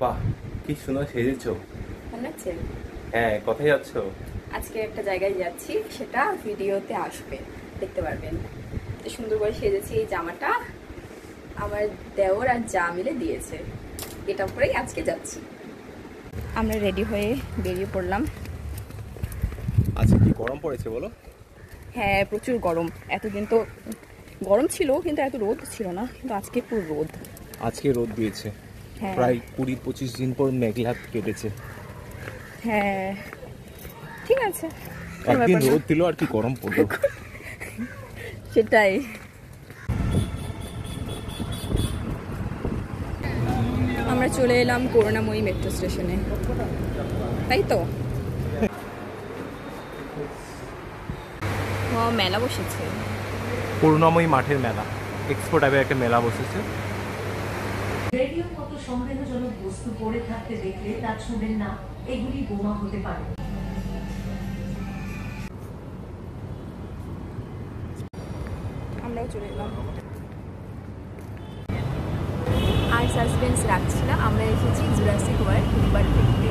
বাহ, কি সুন্দর সেজেছো। ভালো লাগছে? হ্যাঁ, কোথায় যাচ্ছ? আজকে একটা জায়গায় যাচ্ছি, সেটা ভিডিওতে আসবে, দেখতে পারবেন। সুন্দর করে সেজেছি। এই জামাটা আমার দেওর আর যা মিলে দিয়েছে, এটা পরেই আজকে যাচ্ছি। আমরা রেডি হয়ে বেরিয়ে পড়লাম। আজকে কি গরম পড়েছে বলো? হ্যাঁ, প্রচুর গরম। এতদিন তো গরম ছিল, কিন্তু এত রোদ ছিল না, কিন্তু আজকে পুরো রোদ। আজকে রোদ দিয়েছে। হ্যাঁ, প্রায় 20-25 দিন পর মেঘলা কেটেছে। হ্যাঁ, ঠিক আছে, একদিন রোদ দিল আর কি গরম পড়লো। সেটাই। আমরা চলে এলাম করুণাময়ী মেট্রো স্টেশনে, তাই তো। মেলা বসেছে, করুণাময়ী মাঠের মেলা, এক্সপো টাইপের একটা মেলা বসেছে। রেডিওর মতো সন্দেহজনক বস্তু পড়ে থাকতে দেখলে তা ছুঁবেন না, এগুলি বোমা হতে পারে। আমরাও চলে এলাম। আর সাসপেন্স রাখছি না, আমরা এসেছি জুরাসিক ওয়ার্ল্ড দুবার দেখতে।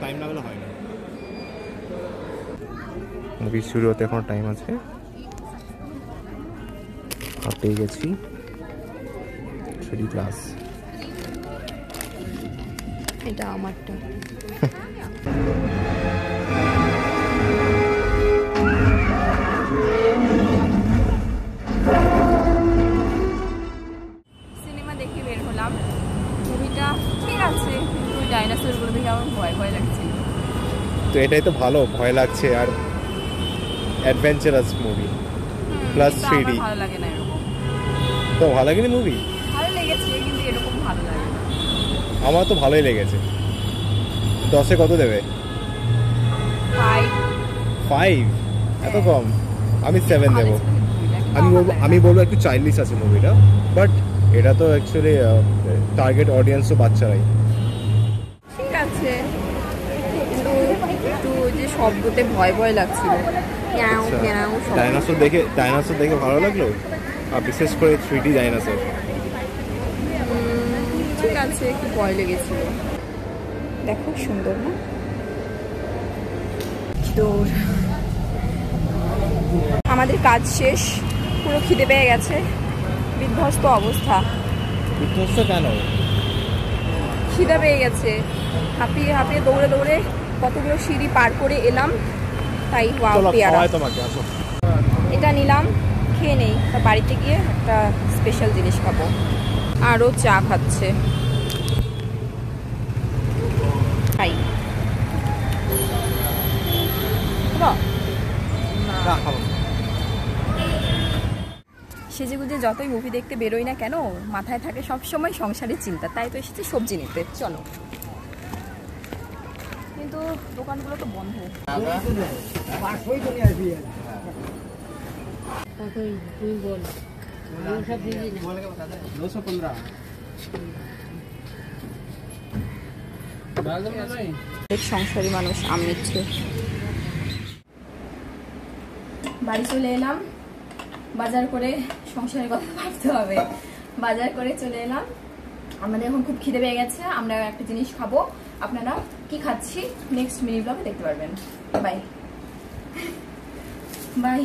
টাইম লাগলে হয় না, মুভি শুরু হতে এখনো টাইম আছে। পেয়ে গেছি 3D ক্লাস। এটা আমারটা। সিনেমা দেখে বের হলাম। মুভিটা ঠিক আছে, কিন্তু ডাইনোসরগুলো দেখে আমার ভয় ভয় লাগছে। তো এটাই তো ভালো, ভয় লাগছে আর অ্যাডভেঞ্চারাস মুভি প্লাস 3D। ভালো লাগে না এরকম। তো ভালো লাগেনি মুভি? ভালো লেগেছে, কিন্তু এরকম ভালো লাগে না। আমার তো ভালোই লেগেছে। 10-এ কত দেবে? 5? এত কম? আমি 7 দেবো। আমি বলবো একটু চাইল্ডিশ আছে মুভিটা, বাট এটা তো অ্যাকচুয়ালি টার্গেট অডিয়েন্স তো বাচ্চারাই। ঠিক আছে, কিন্তু একটু যে শব্দতে ভয় ভয় লাগছিল। ডাইনোসর দেখে ভালো লাগলো, আর বিশেষ করে 3D ডাইনোসর। ঠিক আছে, একটু ভয় লেগেছিল। দেখো সুন্দর না? তো আমাদের কাজ শেষ, পুরো খিদে পেয়ে গেছে, বিধ্বস্ত অবস্থা। বিধ্বস্ত কেন? খিদে পেয়ে গেছে, হাঁপিয়ে হাঁপিয়ে দৌড়ে দৌড়ে কতগুলো সিঁড়ি পার করে এলাম, তাই পেয়ারা এটা নিলাম, খেয়ে নেই। তার বাড়িতে গিয়ে একটা স্পেশাল জিনিস খাবো। আরও চা খাচ্ছে, খাই। সেজেগুজে যতই মুভি দেখতে বেরোই না কেন, মাথায় থাকে সবসময় সংসারের চিন্তা, তাই তো এসেছি সবজি নিতে। চলো। কিন্তু দোকানগুলো তো বন্ধ। সংসারী মানুষ আম নিচ্ছে। বাড়ি চলে এলাম, বাজার করে সংসারের কথা ভাবতে হবে। বাজার করে চলে এলাম। আমাদের এখন খুব খিদে পেয়ে গেছে, আমরা একটা জিনিস খাবো। আপনারা কি খাচ্ছি নেক্সট মিনি ব্লগে দেখতে পারবেন। Bye bye.